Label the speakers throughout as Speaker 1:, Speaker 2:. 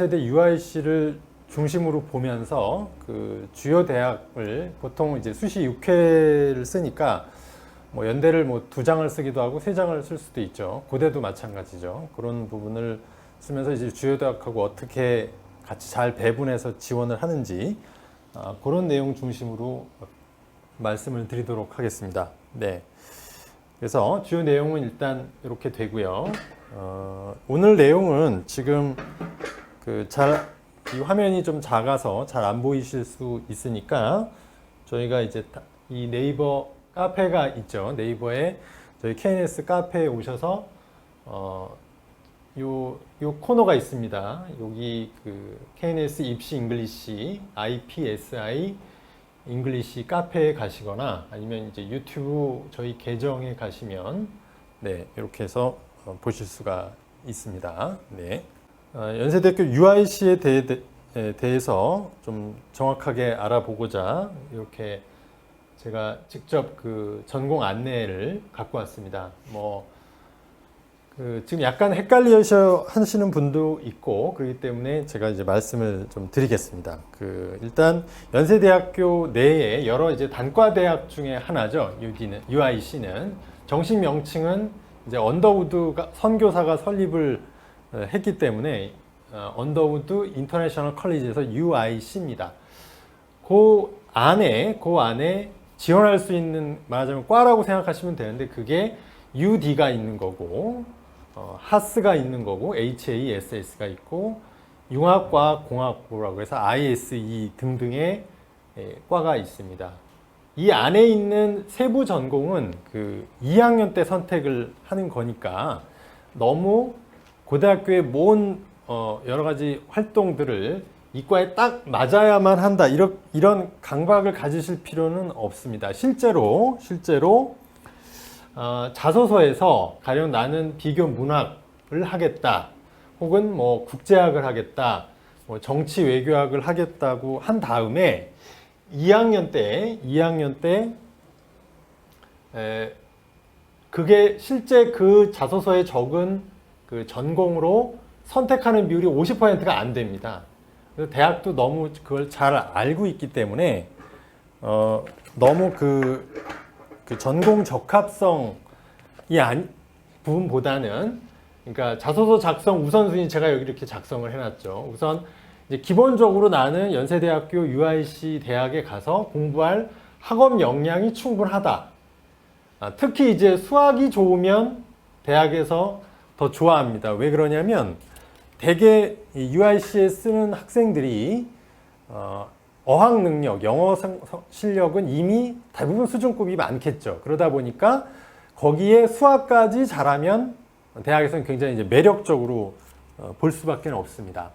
Speaker 1: 연세대 UIC를 중심으로 보면서 그 주요 대학을 보통 이제 수시 6회를 쓰니까 뭐 연대를 뭐 2장을 쓰기도 하고 3장을 쓸 수도 있죠. 고대도 마찬가지죠. 그런 부분을 쓰면서 이제 주요 대학하고 어떻게 같이 잘 배분해서 지원을 하는지 그런 내용 중심으로 말씀을 드리도록 하겠습니다. 네. 그래서 주요 내용은 일단 이렇게 되고요. 오늘 내용은 지금 이 화면이 좀 작아서 잘 안 보이실 수 있으니까 저희가 이제 이 네이버 카페가 있죠. 네이버에 저희 KNS 카페에 오셔서 요 코너가 있습니다. 여기 그 KNS 입시 잉글리시 IPSI 잉글리시 카페에 가시거나 아니면 이제 유튜브 저희 계정에 가시면 네, 이렇게 해서 보실 수가 있습니다. 네. 연세대학교 UIC에 대해서 좀 정확하게 알아보고자 이렇게 제가 직접 그 전공 안내를 갖고 왔습니다. 지금 약간 헷갈리셔 하시는 분도 있고 그렇기 때문에 제가 이제 말씀을 좀 드리겠습니다. 일단 연세대학교 내에 여러 이제 단과대학 중에 하나죠. UIC는 정식 명칭은 이제 언더우드 선교사가 설립을 했기 때문에 언더우드 인터내셔널 컬리지에서 UIC입니다. 그 안에 지원할 수 있는 말하자면 과라고 생각하시면 되는데 그게 UD가 있는 거고 하스가 있는 거고 HASS가 있고 융합과학공학부라고 해서 ISE 등등의 과가 있습니다. 이 안에 있는 세부 전공은 그 2학년 때 선택을 하는 거니까 너무 고등학교의 모은 여러 가지 활동들을 이과에 딱 맞아야만 한다 이런 강박을 가지실 필요는 없습니다. 실제로 자소서에서 가령 나는 비교 문학을 하겠다 혹은 뭐 국제학을 하겠다 뭐 정치 외교학을 하겠다고 한 다음에 2학년 때 그게 실제 그 자소서에 적은 그 전공으로 선택하는 비율이 50%가 안 됩니다. 그래서 대학도 너무 그걸 잘 알고 있기 때문에 너무 그 전공 적합성이 부분보다는 그러니까 자소서 작성 우선순위 제가 여기 이렇게 작성을 해놨죠. 우선 이제 기본적으로 나는 연세대학교 UIC 대학에 가서 공부할 학업 역량이 충분하다. 특히 이제 수학이 좋으면 대학에서 더 좋아합니다. 왜 그러냐면 대개 UIC에 쓰는 학생들이 어학 능력, 영어 실력은 이미 대부분 수준급이 많겠죠. 그러다 보니까 거기에 수학까지 잘하면 대학에서는 굉장히 이제 매력적으로 볼 수밖에 없습니다.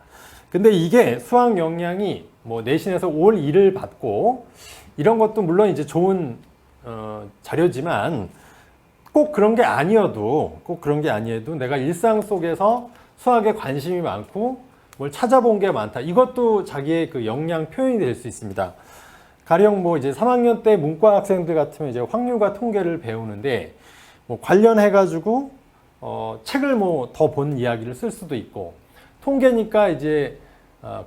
Speaker 1: 근데 이게 수학 역량이 뭐 내신에서 올 1을 받고 이런 것도 물론 이제 좋은 자료지만 꼭 그런 게 아니어도 내가 일상 속에서 수학에 관심이 많고 뭘 찾아본 게 많다. 이것도 자기의 그 역량 표현이 될 수 있습니다. 가령 뭐 이제 3학년 때 문과 학생들 같으면 이제 확률과 통계를 배우는데 뭐 관련해가지고 책을 뭐 더 본 이야기를 쓸 수도 있고 통계니까 이제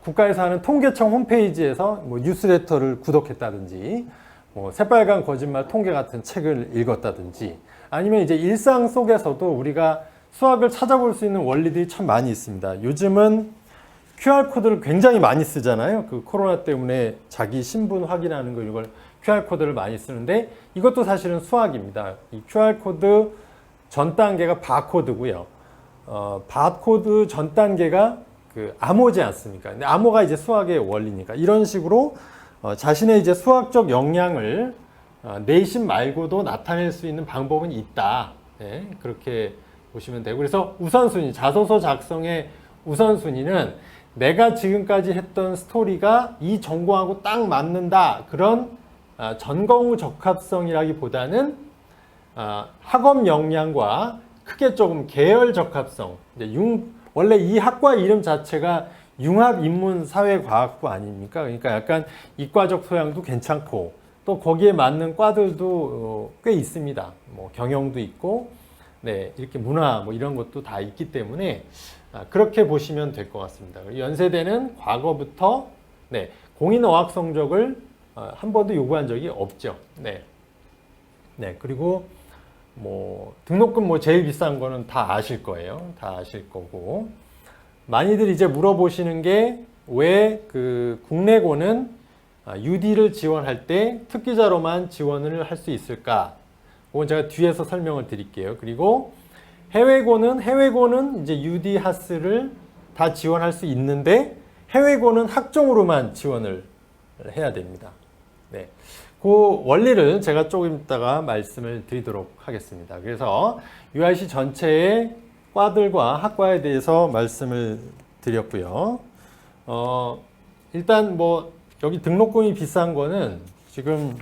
Speaker 1: 국가에서 하는 통계청 홈페이지에서 뭐 뉴스레터를 구독했다든지 뭐 새빨간 거짓말 통계 같은 책을 읽었다든지 아니면 이제 일상 속에서도 우리가 수학을 찾아볼 수 있는 원리들이 참 많이 있습니다. 요즘은 QR코드를 굉장히 많이 쓰잖아요. 그 코로나 때문에 자기 신분 확인하는 거 이걸 QR코드를 많이 쓰는데 이것도 사실은 수학입니다. 이 QR코드 전 단계가 바코드고요. 바코드 전 단계가 그 암호지 않습니까? 근데 암호가 이제 수학의 원리니까 이런 식으로 자신의 이제 수학적 역량을 내신 말고도 나타낼 수 있는 방법은 있다. 네, 그렇게 보시면 되고 그래서 우선순위, 자소서 작성의 우선순위는 내가 지금까지 했던 스토리가 이 전공하고 딱 맞는다. 그런 전공 후 적합성이라기보다는 학업 역량과 크게 조금 계열 적합성. 원래 이 학과 이름 자체가 융합인문사회과학부 아닙니까? 그러니까 약간 이과적 소양도 괜찮고 또 거기에 맞는 과들도 꽤 있습니다. 뭐 경영도 있고, 네, 이렇게 문화 뭐 이런 것도 다 있기 때문에 그렇게 보시면 될 것 같습니다. 연세대는 과거부터 네, 공인어학 성적을 한 번도 요구한 적이 없죠. 네. 네, 그리고 뭐 등록금 뭐 제일 비싼 거는 다 아실 거예요. 다 아실 거고. 많이들 이제 물어보시는 게 왜 그 국내고는 UD를 지원할 때 특기자로만 지원을 할 수 있을까? 그건 제가 뒤에서 설명을 드릴게요. 그리고 해외고는 이제 UD 하스를 다 지원할 수 있는데 해외고는 학종으로만 지원을 해야 됩니다. 네. 그 원리를 제가 조금 있다가 말씀을 드리도록 하겠습니다. 그래서 UIC 전체의 과들과 학과에 대해서 말씀을 드렸고요. 일단 뭐 여기 등록금이 비싼 거는 지금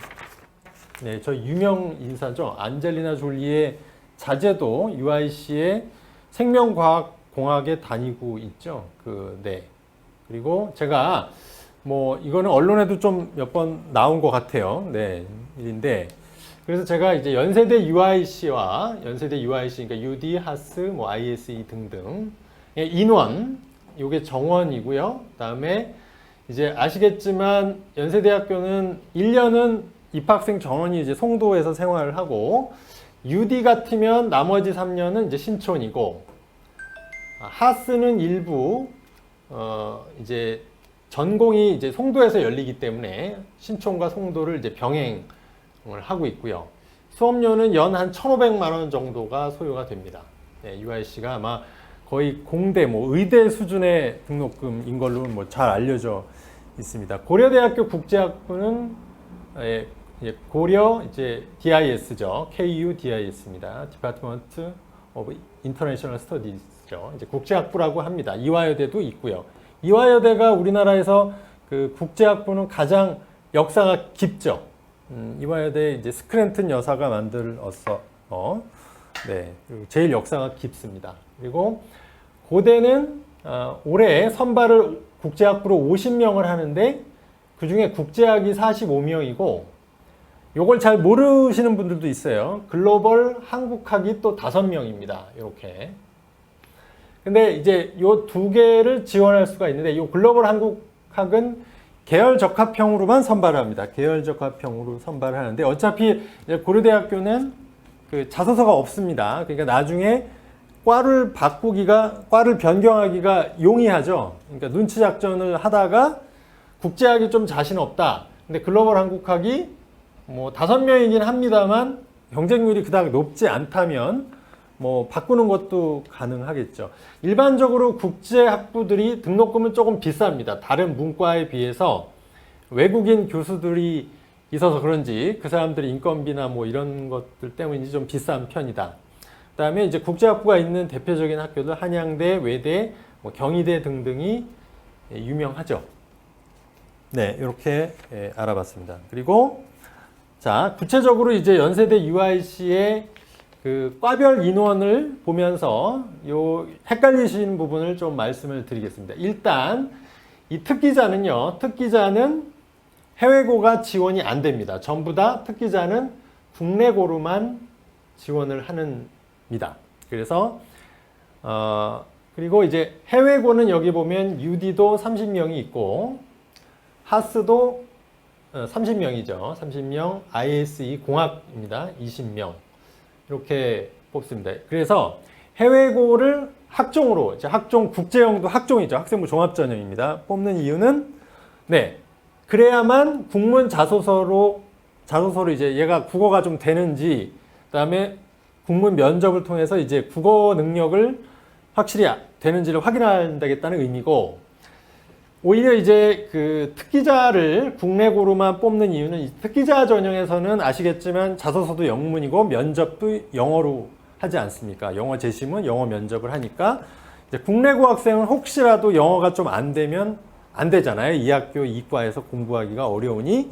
Speaker 1: 네, 저 유명 인사죠. 안젤리나 졸리의 자제도 UIC의 생명과학공학에 다니고 있죠. 네. 그리고 제가 뭐 이거는 언론에도 좀 몇 번 나온 것 같아요. 네, 일인데 그래서 제가 이제 연세대 UIC와 연세대 UIC, 그러니까 UD, 하스, 뭐 ISE 등등 인원, 요게 정원이고요. 그다음에 이제 아시겠지만 연세대학교는 1년은 입학생 전원이 이제 송도에서 생활을 하고 UD 같으면 나머지 3년은 이제 신촌이고 하스는 일부 이제 전공이 이제 송도에서 열리기 때문에 신촌과 송도를 이제 병행을 하고 있고요. 수업료는 연 한 1,500만 원 정도가 소요가 됩니다. 네, UIC가 아마 거의 공대, 뭐 의대 수준의 등록금인 걸로 뭐 잘 알려져 있습니다. 고려대학교 국제학부는 고려 이제 DIS죠. KU DIS입니다. Department of International Studies죠. 이제 국제학부라고 합니다. 이화여대도 있고요. 이화여대가 우리나라에서 그 국제학부는 가장 역사가 깊죠. 이화여대 이제 스크랜튼 여사가 만들었어. 네, 제일 역사가 깊습니다. 그리고 고대는 올해 선발을 국제학부로 50명을 하는데 그 중에 국제학이 45명이고 요걸 잘 모르시는 분들도 있어요. 글로벌 한국학이 또 5명입니다. 이렇게. 근데 이제 요 두 개를 지원할 수가 있는데 요 글로벌 한국학은 계열 적합형으로만 선발을 합니다. 계열 적합형으로 선발을 하는데 어차피 이제 고려대학교는 그 자소서가 없습니다. 그러니까 나중에 과를 변경하기가 용이하죠. 그러니까 눈치 작전을 하다가 국제학이 좀 자신 없다. 근데 글로벌 한국학이 뭐 5명이긴 합니다만 경쟁률이 그닥 높지 않다면 뭐 바꾸는 것도 가능하겠죠. 일반적으로 국제학부들이 등록금은 조금 비쌉니다. 다른 문과에 비해서 외국인 교수들이 있어서 그런지 그 사람들의 인건비나 뭐 이런 것들 때문인지 좀 비싼 편이다. 그 다음에 이제 국제학부가 있는 대표적인 학교들 한양대, 외대, 뭐 경희대 등등이 유명하죠. 네, 이렇게 알아봤습니다. 그리고 자, 구체적으로 이제 연세대 UIC의 그 과별 인원을 보면서 요 헷갈리시는 부분을 좀 말씀을 드리겠습니다. 일단 이 특기자는 해외고가 지원이 안 됩니다. 전부 다 특기자는 국내고로만 지원을 합니다. 그래서 그리고 이제 해외고는 여기 보면 UD도 30명이 있고 하스도 30명이죠. 30명, ISE 공학입니다. 20명. 이렇게 뽑습니다. 그래서 해외고를 학종으로, 이제 학종, 국제형도 학종이죠. 학생부 종합전형입니다. 뽑는 이유는, 네. 그래야만 국문 자소서로 이제 얘가 국어가 좀 되는지, 그 다음에 국문 면접을 통해서 이제 국어 능력을 확실히 되는지를 확인한다겠다는 의미고, 오히려 이제 그 특기자를 국내고로만 뽑는 이유는 이 특기자 전형에서는 아시겠지만 자소서도 영문이고 면접도 영어로 하지 않습니까? 영어 재심은 영어 면접을 하니까 이제 국내고 학생은 혹시라도 영어가 좀 안 되면 안 되잖아요. 이 학교 이과에서 공부하기가 어려우니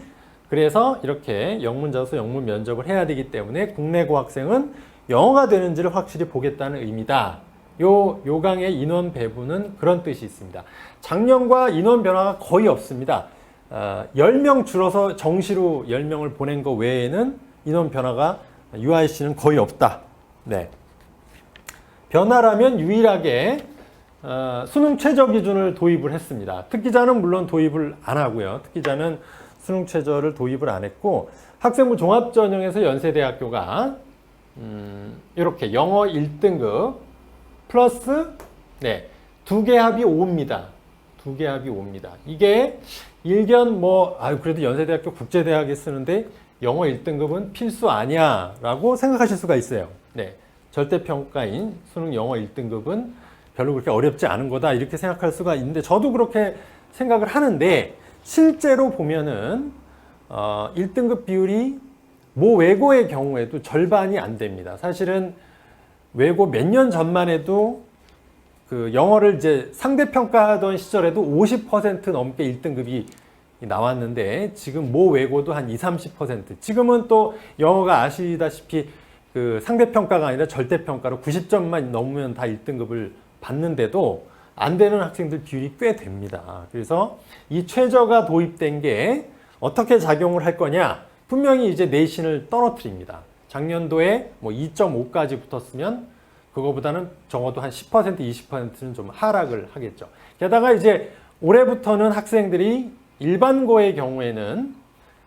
Speaker 1: 그래서 이렇게 영문 자소서 영문 면접을 해야 되기 때문에 국내고 학생은 영어가 되는지를 확실히 보겠다는 의미다. 요 강의 인원 배분은 그런 뜻이 있습니다. 작년과 인원 변화가 거의 없습니다. 10명 줄어서 정시로 10명을 보낸 거 외에는 인원 변화가 UIC는 거의 없다. 네. 변화라면 유일하게 수능 최저 기준을 도입을 했습니다. 특기자는 물론 도입을 안 하고요. 특기자는 수능 최저를 도입을 안 했고, 학생부 종합전형에서 연세대학교가 이렇게 영어 1등급 플러스 네, 2개 합이 5입니다. 2개 합이 5입니다. 이게 일견 그래도 연세대학교 국제대학에 쓰는데 영어 1등급은 필수 아니야 라고 생각하실 수가 있어요. 네, 절대평가인 수능 영어 1등급은 별로 그렇게 어렵지 않은 거다 이렇게 생각할 수가 있는데, 저도 그렇게 생각을 하는데, 실제로 보면은 1등급 비율이 모 외고의 경우에도 절반이 안 됩니다. 사실은 외고 몇 년 전만 해도 그 영어를 이제 상대평가하던 시절에도 50% 넘게 1등급이 나왔는데, 지금 모 외고도 한 20-30%. 지금은 또 영어가 아시다시피 그 상대평가가 아니라 절대평가로 90점만 넘으면 다 1등급을 받는데도 안 되는 학생들 비율이 꽤 됩니다. 그래서 이 최저가 도입된 게 어떻게 작용을 할 거냐? 분명히 이제 내신을 떨어뜨립니다. 작년도에 2.5까지 붙었으면 그거보다는 적어도 한 10%, 20%는 좀 하락을 하겠죠. 게다가 이제 올해부터는 학생들이 일반고의 경우에는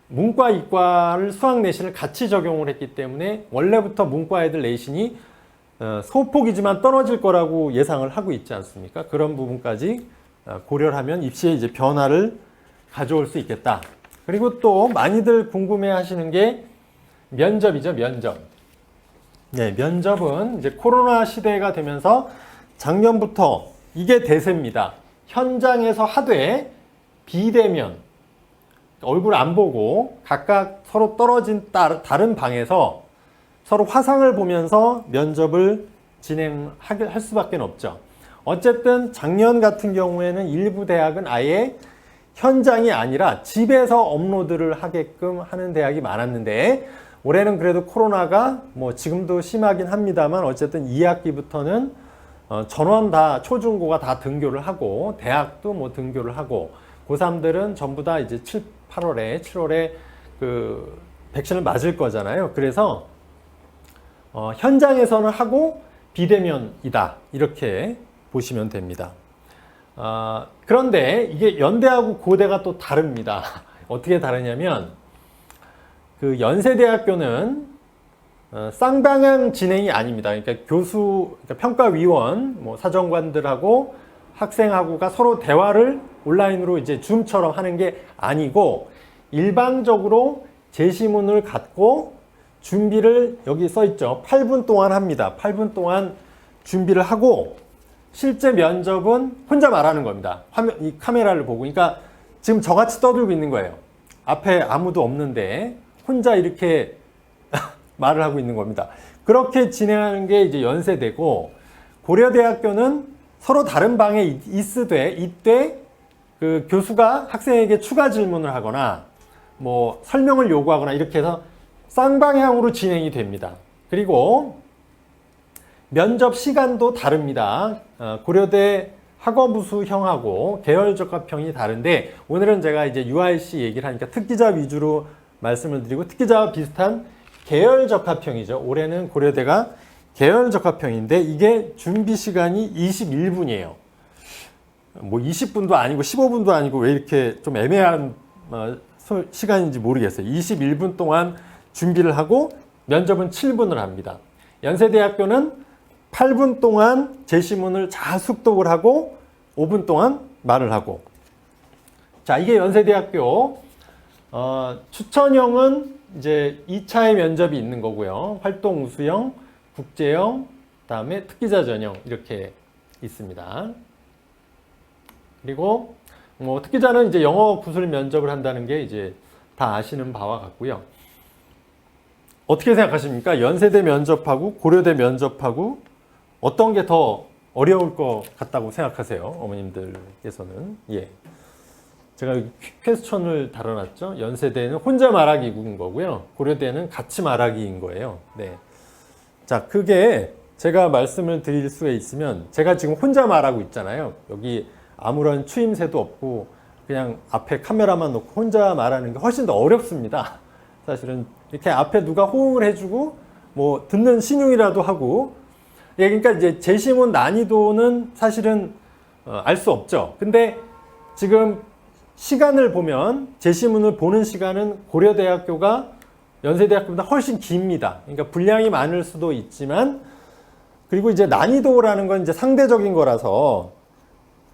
Speaker 1: 문과, 이과를 수학 내신을 같이 적용을 했기 때문에 원래부터 문과 애들 내신이 소폭이지만 떨어질 거라고 예상을 하고 있지 않습니까? 그런 부분까지 고려를 하면 입시에 이제 변화를 가져올 수 있겠다. 그리고 또 많이들 궁금해 하시는 게 면접이죠, 면접. 네, 면접은 이제 코로나 시대가 되면서 작년부터 이게 대세입니다. 현장에서 하되 비대면, 얼굴 안 보고 각각 서로 떨어진 다른 방에서 서로 화상을 보면서 면접을 진행할 수밖에 없죠. 어쨌든 작년 같은 경우에는 일부 대학은 아예 현장이 아니라 집에서 업로드를 하게끔 하는 대학이 많았는데, 올해는 그래도 코로나가 지금도 심하긴 합니다만 어쨌든 2학기부터는 전원 다 초중고가 다 등교를 하고, 대학도 등교를 하고, 고3들은 전부 다 이제 7월에 그 백신을 맞을 거잖아요. 그래서 현장에서는 하고 비대면이다 이렇게 보시면 됩니다. 그런데 이게 연대하고 고대가 또 다릅니다. 어떻게 다르냐면, 그 연세대학교는 쌍방향 진행이 아닙니다. 그러니까 그러니까 평가위원, 사정관들하고 학생하고가 서로 대화를 온라인으로 이제 줌처럼 하는 게 아니고, 일방적으로 제시문을 갖고 준비를, 여기 써 있죠. 8분 동안 합니다. 8분 동안 준비를 하고, 실제 면접은 혼자 말하는 겁니다. 이 카메라를 보고. 그러니까 지금 저같이 떠들고 있는 거예요. 앞에 아무도 없는데 혼자 이렇게 말을 하고 있는 겁니다. 그렇게 진행하는 게 이제 연세대고, 고려대학교는 서로 다른 방에 있으되 이때 그 교수가 학생에게 추가 질문을 하거나 설명을 요구하거나 이렇게 해서 쌍방향으로 진행이 됩니다. 그리고 면접 시간도 다릅니다. 고려대 학업우수형하고 계열적합형이 다른데, 오늘은 제가 이제 UIC 얘기를 하니까 특기자 위주로 말씀을 드리고, 특기자와 비슷한 계열적합형이죠. 올해는 고려대가 계열적합형인데, 이게 준비 시간이 21분이에요. 20분도 아니고 15분도 아니고 왜 이렇게 좀 애매한 시간인지 모르겠어요. 21분 동안 준비를 하고 면접은 7분을 합니다. 연세대학교는 8분 동안 제시문을 잘 숙독을 하고 5분 동안 말을 하고. 자, 이게 연세대학교. 추천형은 이제 2차의 면접이 있는 거고요. 활동 우수형, 국제형, 그다음에 특기자 전형 이렇게 있습니다. 그리고 특기자는 이제 영어 구술 면접을 한다는 게 이제 다 아시는 바와 같고요. 어떻게 생각하십니까? 연세대 면접하고 고려대 면접하고 어떤 게 더 어려울 것 같다고 생각하세요? 어머님들께서는. 예. 제가 여기 퀘스천을 달아놨죠. 연세대는 혼자 말하기인 거고요. 고려대는 같이 말하기인 거예요. 네. 자, 그게 제가 말씀을 드릴 수가 있으면, 제가 지금 혼자 말하고 있잖아요. 여기 아무런 추임새도 없고 그냥 앞에 카메라만 놓고 혼자 말하는 게 훨씬 더 어렵습니다. 사실은 이렇게 앞에 누가 호응을 해주고 듣는 신용이라도 하고. 예, 그러니까 이제 제시문 난이도는 사실은 알 수 없죠. 근데 지금 시간을 보면 제시문을 보는 시간은 고려대학교가 연세대학교보다 훨씬 깁니다. 그러니까 분량이 많을 수도 있지만 그리고 이제 난이도라는 건 이제 상대적인 거라서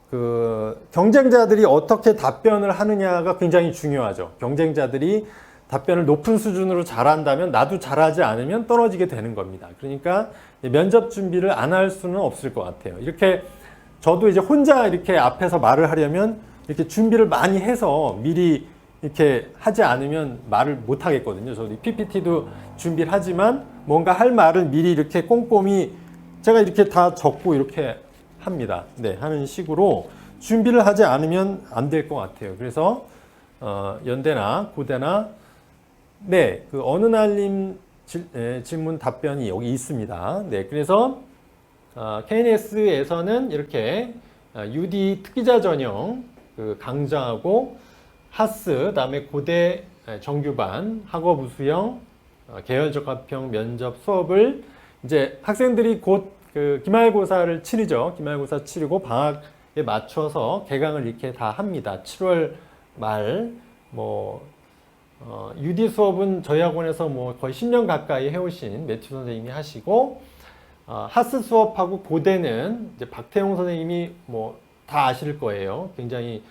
Speaker 1: 그 경쟁자들이 어떻게 답변을 하느냐가 굉장히 중요하죠. 경쟁자들이 답변을 높은 수준으로 잘한다면 나도 잘하지 않으면 떨어지게 되는 겁니다. 그러니까 면접 준비를 안 할 수는 없을 것 같아요. 이렇게 저도 이제 혼자 이렇게 앞에서 말을 하려면 이렇게 준비를 많이 해서 미리 이렇게 하지 않으면 말을 못 하겠거든요. 저도 PPT도 준비를 하지만 뭔가 할 말은 미리 이렇게 꼼꼼히 제가 이렇게 다 적고 이렇게 합니다. 네, 하는 식으로 준비를 하지 않으면 안 될 것 같아요. 그래서 연대나 고대나 네, 그 어느 날님 질문 답변이 여기 있습니다. 네, 그래서 KNS에서는 이렇게 UD 특기자 전형 그 강좌하고 하스, 다음에 고대 정규반, 학업 우수형, 계열적합형 면접 수업을 이제 학생들이 곧 그 기말고사를 치르죠. 기말고사 치르고 방학에 맞춰서 개강을 이렇게 다 합니다. 7월 말 UD 수업은 저희 학원에서 뭐 거의 10년 가까이 해오신 매튜 선생님이 하시고 하스 수업하고 고대는 이제 박태용 선생님이 뭐 다 아실 거예요. 굉장히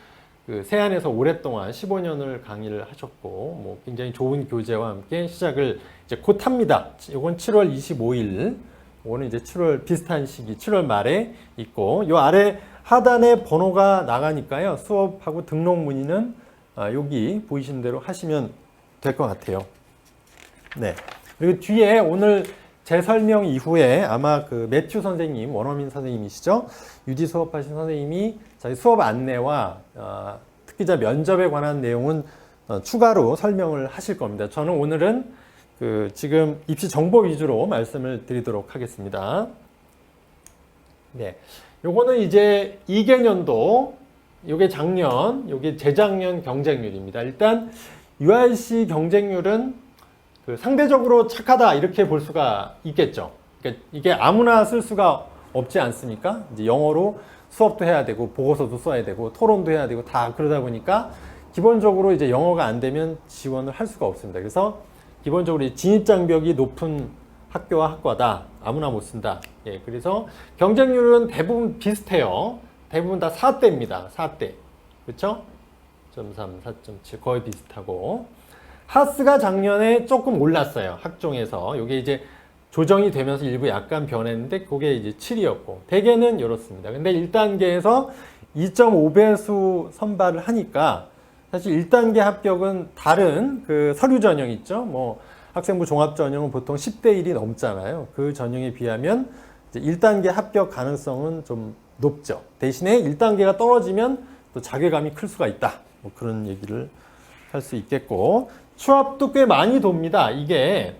Speaker 1: 그 세안에서 오랫동안 15년을 강의를 하셨고 뭐 굉장히 좋은 교재와 함께 시작을 이제 곧 합니다. 이건 7월 25일, 이거는 이제 7월 비슷한 시기 7월 말에 있고 요 아래 하단에 번호가 나가니까요. 수업하고 등록 문의는 여기 보이시는 대로 하시면 될 것 같아요. 네. 그리고 뒤에 오늘 제 설명 이후에 아마 그 매튜 선생님, 원어민 선생님이시죠? UD 수업하신 선생님이 저희 수업 안내와 특기자 면접에 관한 내용은 추가로 설명을 하실 겁니다. 저는 오늘은 그 지금 입시 정보 위주로 말씀을 드리도록 하겠습니다. 네. 요거는 이제 2개년도, 요게 작년, 요게 재작년 경쟁률입니다. 일단 UIC 경쟁률은 그 상대적으로 착하다 이렇게 볼 수가 있겠죠. 그러니까 이게 아무나 쓸 수가 없지 않습니까? 이제 영어로 수업도 해야 되고 보고서도 써야 되고 토론도 해야 되고 다 그러다 보니까 기본적으로 이제 영어가 안 되면 지원을 할 수가 없습니다. 그래서 기본적으로 진입 장벽이 높은 학교와 학과다. 아무나 못 쓴다. 예, 그래서 경쟁률은 대부분 비슷해요. 대부분 다 4대입니다. 4대. 그렇죠? 4.3, 4.7 거의 비슷하고 하스가 작년에 조금 올랐어요. 학종에서. 이게 이제 조정이 되면서 일부 약간 변했는데 그게 이제 7이었고 대개는 이렇습니다. 근데 1단계에서 2.5배수 선발을 하니까 사실 1단계 합격은 다른 그 서류 전형 있죠. 뭐 학생부 종합 전형은 보통 10대 1이 넘잖아요. 그 전형에 비하면 이제 1단계 합격 가능성은 좀 높죠. 대신에 1단계가 떨어지면 또 자괴감이 클 수가 있다. 뭐 그런 얘기를 할 수 있겠고 추합도 꽤 많이 돕니다. 이게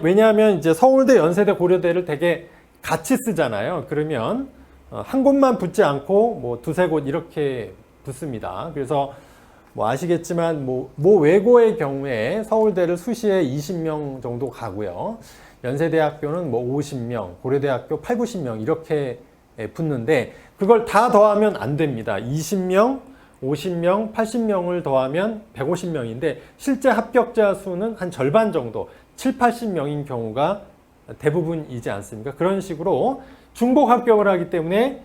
Speaker 1: 왜냐하면 이제 서울대, 연세대, 고려대를 되게 같이 쓰잖아요. 그러면 한 곳만 붙지 않고 뭐 두세 곳 이렇게 붙습니다. 그래서 뭐 아시겠지만 뭐 외고의 경우에 서울대를 수시에 20명 정도 가고요. 연세대학교는 뭐 50명, 고려대학교 8, 90명 이렇게 붙는데 그걸 다 더하면 안 됩니다. 20명, 50명, 80명을 더하면 150명인데 실제 합격자 수는 한 절반 정도 7, 80명인 경우가 대부분이지 않습니까? 그런 식으로 중복 합격을 하기 때문에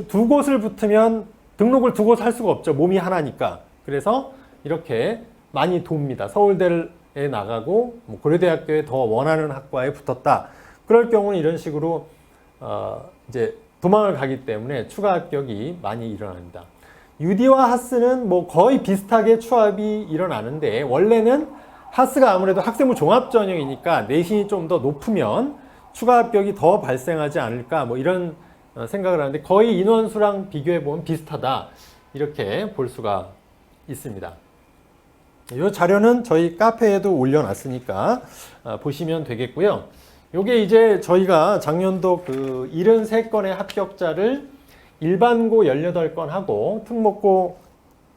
Speaker 1: 두 곳을 붙으면 등록을 두 곳 할 수가 없죠. 몸이 하나니까. 그래서 이렇게 많이 돕니다. 서울대에 나가고 고려대학교에 더 원하는 학과에 붙었다. 그럴 경우는 이런 식으로 이제 도망을 가기 때문에 추가 합격이 많이 일어납니다. UD와 하스는 뭐 거의 비슷하게 추합이 일어나는데 원래는 하스가 아무래도 학생부 종합 전형이니까 내신이 좀 더 높으면 추가 합격이 더 발생하지 않을까 뭐 이런 생각을 하는데 거의 인원수랑 비교해 보면 비슷하다 이렇게 볼 수가 있습니다. 이 자료는 저희 카페에도 올려놨으니까 보시면 되겠고요. 요게 이제 저희가 작년도 그 73건의 합격자를 일반고 18건 하고 특목고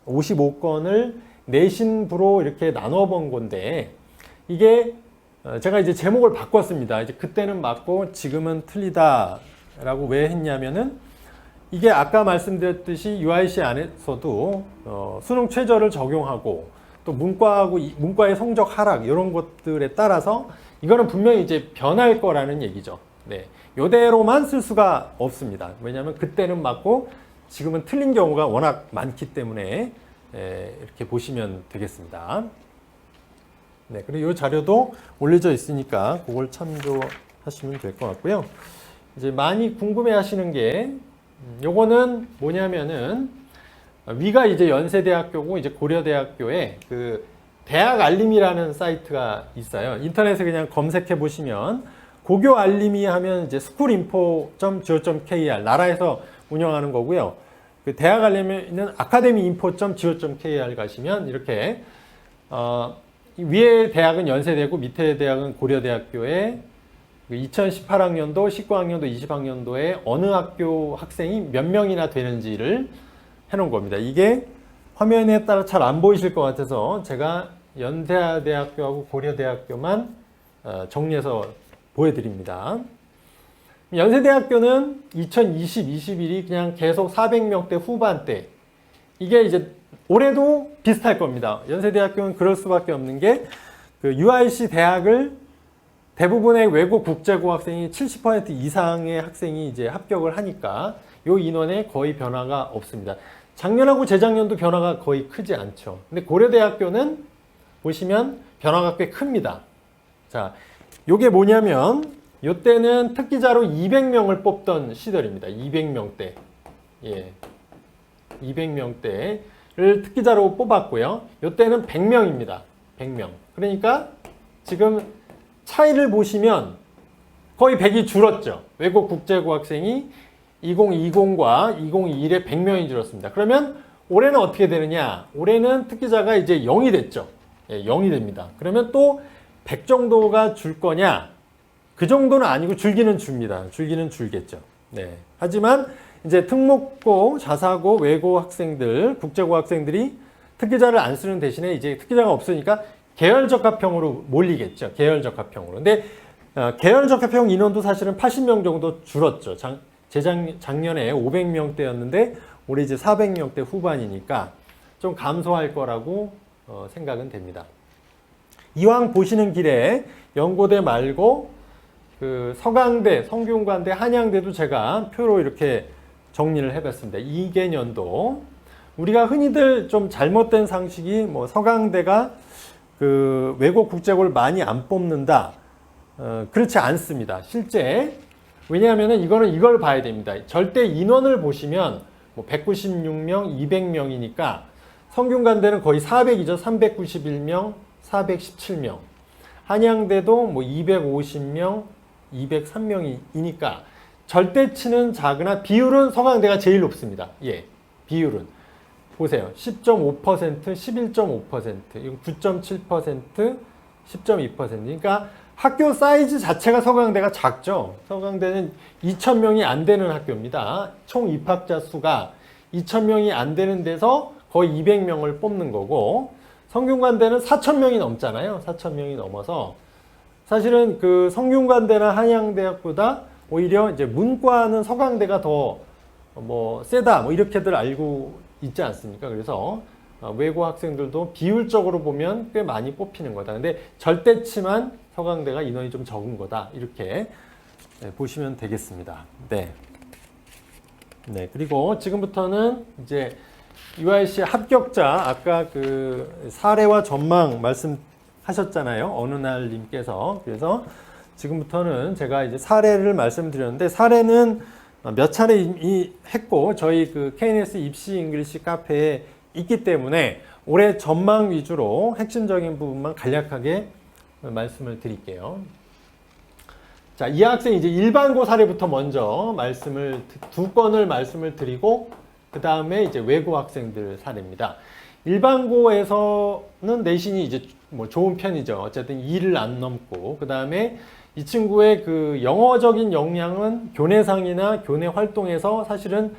Speaker 1: 55건을 내신부로 이렇게 나눠 본 건데 이게 제가 이제 제목을 바꿨습니다. 이제 그때는 맞고 지금은 틀리다라고 왜 했냐면은 이게 아까 말씀드렸듯이 UIC 안에서도 수능 최저를 적용하고 또 문과의 성적 하락 이런 것들에 따라서 이거는 분명히 이제 변할 거라는 얘기죠. 네, 이대로만 쓸 수가 없습니다. 왜냐하면 그때는 맞고 지금은 틀린 경우가 워낙 많기 때문에 이렇게 보시면 되겠습니다. 네, 그리고 이 자료도 올려져 있으니까 그걸 참조하시면 될 것 같고요. 이제 많이 궁금해하시는 게 요거는 뭐냐면은 위가 이제 연세대학교고 이제 고려대학교에 그 대학 알림이라는 사이트가 있어요. 인터넷에 그냥 검색해 보시면 고교 알림이 하면 이제 schoolinfo.go.kr 나라에서 운영하는 거고요. 그 대학 알림에는 academyinfo.go.kr 가시면 이렇게 위에 대학은 연세대고 밑에 대학은 고려대학교에 2018학년도, 19학년도, 20학년도에 어느 학교 학생이 몇 명이나 되는지를 해놓은 겁니다. 이게 화면에 따라 잘 안 보이실 것 같아서 제가 연세대학교하고 고려대학교만 정리해서 보여드립니다. 연세대학교는 2020, 21이 그냥 계속 400명대 후반대. 이게 이제 올해도 비슷할 겁니다. 연세대학교는 그럴 수밖에 없는 게 그 UIC 대학을 대부분의 외국 국제고 학생이 70% 이상의 학생이 이제 합격을 하니까 이 인원에 거의 변화가 없습니다. 작년하고 재작년도 변화가 거의 크지 않죠. 근데 고려대학교는 보시면 변화가 꽤 큽니다. 자, 요게 뭐냐면 요때는 특기자로 200명을 뽑던 시절입니다. 200명대. 예. 200명대를 특기자로 뽑았고요. 요때는 100명입니다. 100명. 그러니까 지금 차이를 보시면 거의 100이 줄었죠. 외국 국제고 학생이 2020과 2021에 100명이 줄었습니다. 그러면 올해는 어떻게 되느냐? 올해는 특기자가 이제 0이 됐죠. 예, 0이 됩니다. 그러면 또 100 정도가 줄 거냐? 그 정도는 아니고 줄기는 줍니다. 줄기는 줄겠죠. 네. 하지만 이제 특목고, 자사고, 외고 학생들, 국제고 학생들이 특기자를 안 쓰는 대신에 이제 특기자가 없으니까 계열적합형으로 몰리겠죠. 계열적합형으로. 근데 계열적합형 인원도 사실은 80명 정도 줄었죠. 작년에 500명대였는데 올해 이제 400명대 후반이니까 좀 감소할 거라고 생각은 됩니다. 이왕 보시는 길에 연고대 말고 그 서강대, 성균관대, 한양대도 제가 표로 이렇게 정리를 해봤습니다. 2개년도 우리가 흔히들 좀 잘못된 상식이 뭐 서강대가 그 외국 국제고를 많이 안 뽑는다. 그렇지 않습니다. 실제 왜냐하면 이걸 봐야 됩니다. 절대 인원을 보시면 뭐 196명, 200명이니까 성균관대는 거의 400이죠. 391명, 417명. 한양대도 뭐 250명, 203명이니까 절대치는 작으나 비율은 서강대가 제일 높습니다. 예, 비율은. 보세요. 10.5%, 11.5%, 이건 9.7%, 10.2%. 그러니까 학교 사이즈 자체가 서강대가 작죠. 서강대는 2,000명이 안 되는 학교입니다. 총 입학자 수가 2,000명이 안 되는 데서 거의 200명을 뽑는 거고, 성균관대는 4,000명이 넘잖아요. 4,000명이 넘어서 사실은 그 성균관대나 한양대학보다 오히려 이제 문과는 서강대가 더 뭐 세다 뭐 이렇게들 알고 있지 않습니까? 그래서 외고 학생들도 비율적으로 보면 꽤 많이 뽑히는 거다. 근데 절대치만 서강대가 인원이 좀 적은 거다. 이렇게 보시면 되겠습니다. 네. 네. 그리고 지금부터는 이제 UIC 합격자 아까 그 사례와 전망 말씀하셨잖아요. 어느 날 님께서. 그래서 지금부터는 제가 이제 사례를 말씀드렸는데 사례는 몇 차례 이미 했고 저희 그 KNS 입시 잉글리시 카페에 있기 때문에 올해 전망 위주로 핵심적인 부분만 간략하게 말씀을 드릴게요. 자, 이 학생 이제 일반고 사례부터 먼저 두 건을 말씀을 드리고 그 다음에 이제 외고 학생들 사례입니다. 일반고에서는 내신이 이제 뭐 좋은 편이죠. 어쨌든 2를 안 넘고 그 다음에 이 친구의 그 영어적인 역량은 교내상이나 교내 활동에서 사실은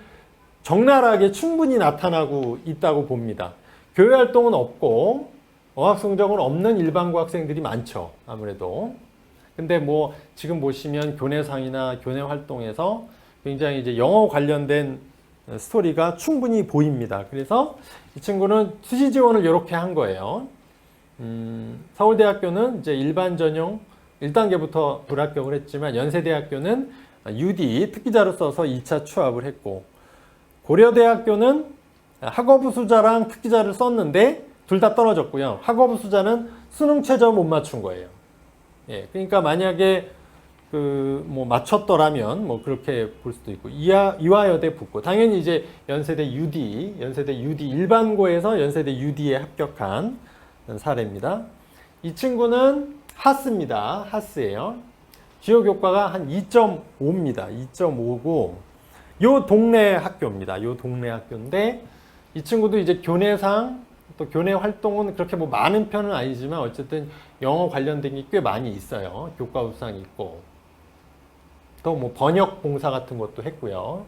Speaker 1: 적나라하게 충분히 나타나고 있다고 봅니다. 교회 활동은 없고 어학 성적은 없는 일반고 학생들이 많죠. 아무래도. 근데 뭐 지금 보시면 교내상이나 교내 활동에서 굉장히 이제 영어 관련된 스토리가 충분히 보입니다. 그래서 이 친구는 수시 지원을 이렇게 한 거예요. 서울대학교는 이제 일반 전형 1단계부터 불합격을 했지만 연세대학교는 UD 특기자로 써서 2차 추합을 했고, 고려대학교는 학업우수자랑 특기자를 썼는데 둘 다 떨어졌고요. 학업우수자는 수능 최저 못 맞춘 거예요. 예, 그러니까 만약에 뭐 맞췄더라면 뭐 그렇게 볼 수도 있고, 이화여대 붙고, 당연히 이제 연세대 UD 일반고에서 연세대 UD에 합격한 사례입니다. 이 친구는 하스입니다. 하스예요. 주요 교과가 한 2.5입니다. 2.5고 요 동네 학교입니다. 요 동네 학교인데 이 친구도 이제 교내상 또 교내 활동은 그렇게 뭐 많은 편은 아니지만 어쨌든 영어 관련된 게 꽤 많이 있어요. 교과 우수상이 있고 또 뭐 번역 봉사 같은 것도 했고요.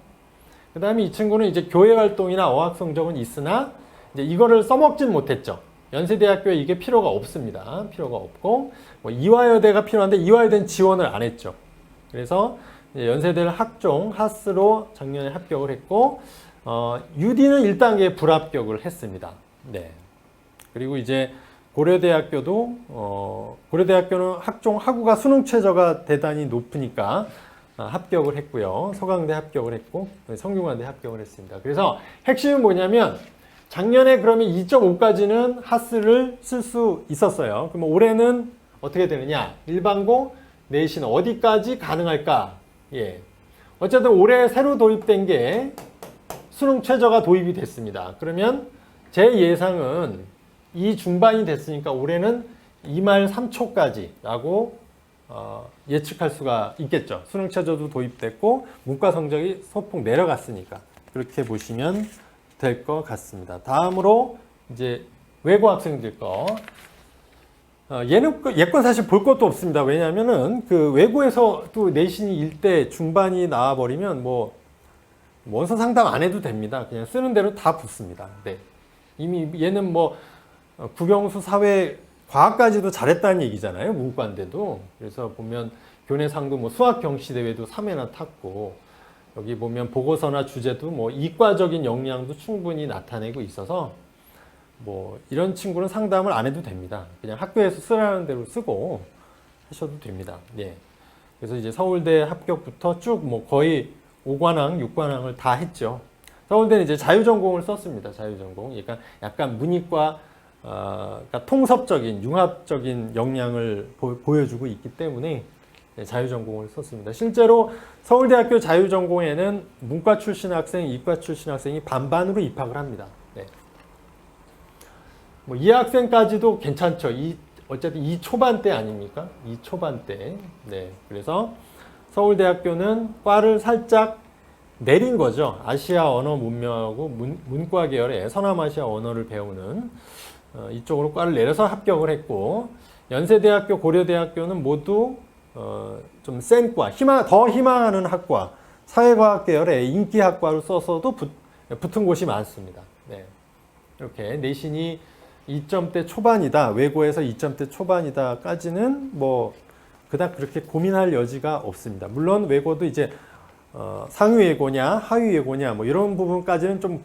Speaker 1: 그 다음에 이 친구는 이제 교회 활동이나 어학 성적은 있으나 이제 이거를 써먹진 못했죠. 연세대학교에 이게 필요가 없습니다. 필요가 없고 뭐 이화여대가 필요한데 이화여대는 지원을 안 했죠. 그래서 연세대를 학종 하스로 작년에 합격을 했고 UD는 1단계에 불합격을 했습니다. 네. 그리고 이제 고려대학교도 고려대학교는 학종 하구가 수능 최저가 대단히 높으니까 합격을 했고요. 서강대 합격을 했고 성균관대 합격을 했습니다. 그래서 핵심은 뭐냐면 작년에 그러면 2.5까지는 하스를 쓸 수 있었어요. 그럼 올해는 어떻게 되느냐? 일반고 내신 어디까지 가능할까? 예. 어쨌든 올해 새로 도입된 게 수능 최저가 도입이 됐습니다. 그러면 제 예상은 이 중반이 됐으니까 올해는 2말 3초까지라고 예측할 수가 있겠죠. 수능 최저도 도입됐고 문과 성적이 소폭 내려갔으니까 그렇게 보시면 될 것 같습니다. 다음으로 이제 외고 학생들 거. 얘는 예권 사실 볼 것도 없습니다. 왜냐하면은 그 외고에서 또 내신이 1대 중반이 나와버리면 뭐 원서 상담 안 해도 됩니다. 그냥 쓰는 대로 다 붙습니다. 네. 이미 얘는 뭐 국영수 사회 과학까지도 잘했다는 얘기잖아요. 문과인데도. 그래서 보면 교내상도 뭐 수학 경시 대회도 3회나 탔고 여기 보면 보고서나 주제도 뭐 이과적인 역량도 충분히 나타내고 있어서 뭐 이런 친구는 상담을 안 해도 됩니다. 그냥 학교에서 쓰라는 대로 쓰고 하셔도 됩니다. 예. 그래서 이제 서울대 합격부터 쭉 뭐 거의 5관왕, 6관왕을 다 했죠. 서울대는 이제 자유전공을 썼습니다. 자유전공. 그러니까 약간 문이과 그러니까 통섭적인, 융합적인 역량을 보여주고 있기 때문에 자유전공을 썼습니다. 실제로 서울대학교 자유전공에는 문과 출신 학생, 이과 출신 학생이 반반으로 입학을 합니다. 네. 뭐 이 학생까지도 괜찮죠. 어쨌든 이 초반대 아닙니까? 이 초반대. 네. 그래서 서울대학교는 과를 살짝 내린 거죠. 아시아 언어 문명하고 문과 계열의 서남아시아 언어를 배우는 이쪽으로 과를 내려서 합격을 했고, 연세대학교, 고려대학교는 모두 좀 센 과, 더 희망하는 학과, 사회과학 계열의 인기학과를 써서도 붙은 곳이 많습니다. 네. 이렇게 내신이 2점대 초반이다, 외고에서 2점대 초반이다까지는 뭐 그닥 그렇게 고민할 여지가 없습니다. 물론 외고도 이제 상위 외고냐, 하위 외고냐, 뭐 이런 부분까지는 좀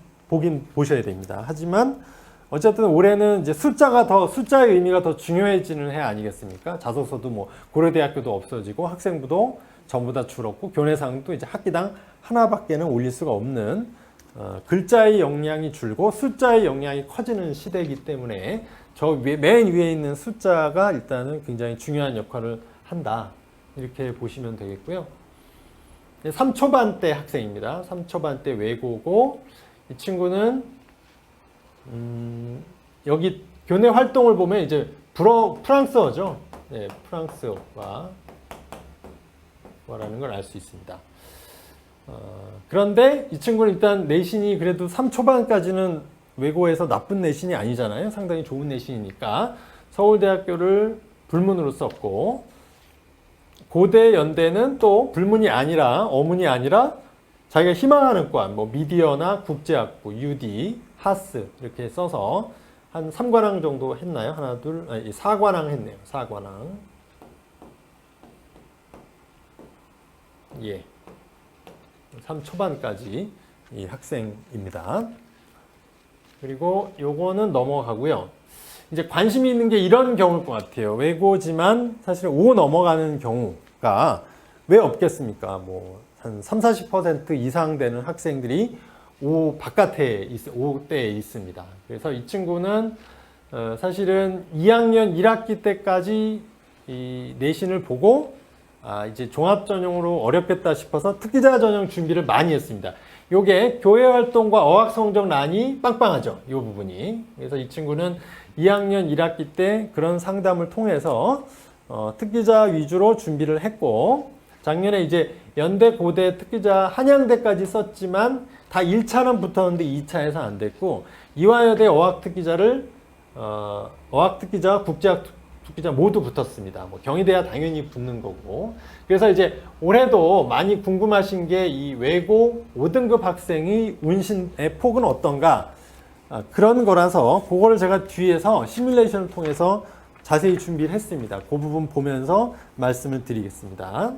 Speaker 1: 보셔야 됩니다. 하지만 어쨌든 올해는 이제 숫자의 의미가 더 중요해지는 해 아니겠습니까? 자소서도 뭐 고려대학교도 없어지고 학생부도 전부 다 줄었고 교내상도 이제 학기당 하나밖에는 올릴 수가 없는 글자의 역량이 줄고 숫자의 역량이 커지는 시대이기 때문에 맨 위에 있는 숫자가 일단은 굉장히 중요한 역할을 한다. 이렇게 보시면 되겠고요. 3초반대 학생입니다. 3초반대 외고고 이 친구는 여기 교내 활동을 보면 이제 프랑스어죠. 네, 프랑스어라는 걸 알 수 있습니다. 그런데 이 친구는 일단 내신이 그래도 3초반까지는 외고에서 나쁜 내신이 아니잖아요. 상당히 좋은 내신이니까 서울대학교를 불문으로 썼고, 고대 연대는 또 불문이 아니라 어문이 아니라 자기가 희망하는 과, 뭐 미디어나 국제학부, UD, 하스 이렇게 써서 한 3관왕 정도 했나요? 하나, 둘, 아니 4관왕 했네요. 4관왕. 예. 3초반까지 이 학생입니다. 그리고 요거는 넘어가고요. 이제 관심이 있는 게 이런 경우일 것 같아요. 외고지만 사실 5 넘어가는 경우가 왜 없겠습니까? 뭐 한 30-40% 이상 되는 학생들이 5 바깥에 5대에 있습니다. 그래서 이 친구는 사실은 2학년 1학기 때까지 이 내신을 보고 이제 종합 전형으로 어렵겠다 싶어서 특기자 전형 준비를 많이 했습니다. 요게 교회 활동과 어학 성적 란이 빵빵하죠. 이 부분이. 그래서 이 친구는 2학년 1학기 때 그런 상담을 통해서 특기자 위주로 준비를 했고, 작년에 이제 연대, 고대, 특기자, 한양대까지 썼지만 다 1차는 붙었는데 2차에서 안 됐고, 이화여대 어학특기자를 어학특기자와 국제학 특기자 모두 붙었습니다. 뭐 경희대야 당연히 붙는 거고. 그래서 이제 올해도 많이 궁금하신 게 이 외고 5등급 학생의 운신의 폭은 어떤가, 그런 거라서 그거를 제가 뒤에서 시뮬레이션을 통해서 자세히 준비를 했습니다. 그 부분 보면서 말씀을 드리겠습니다.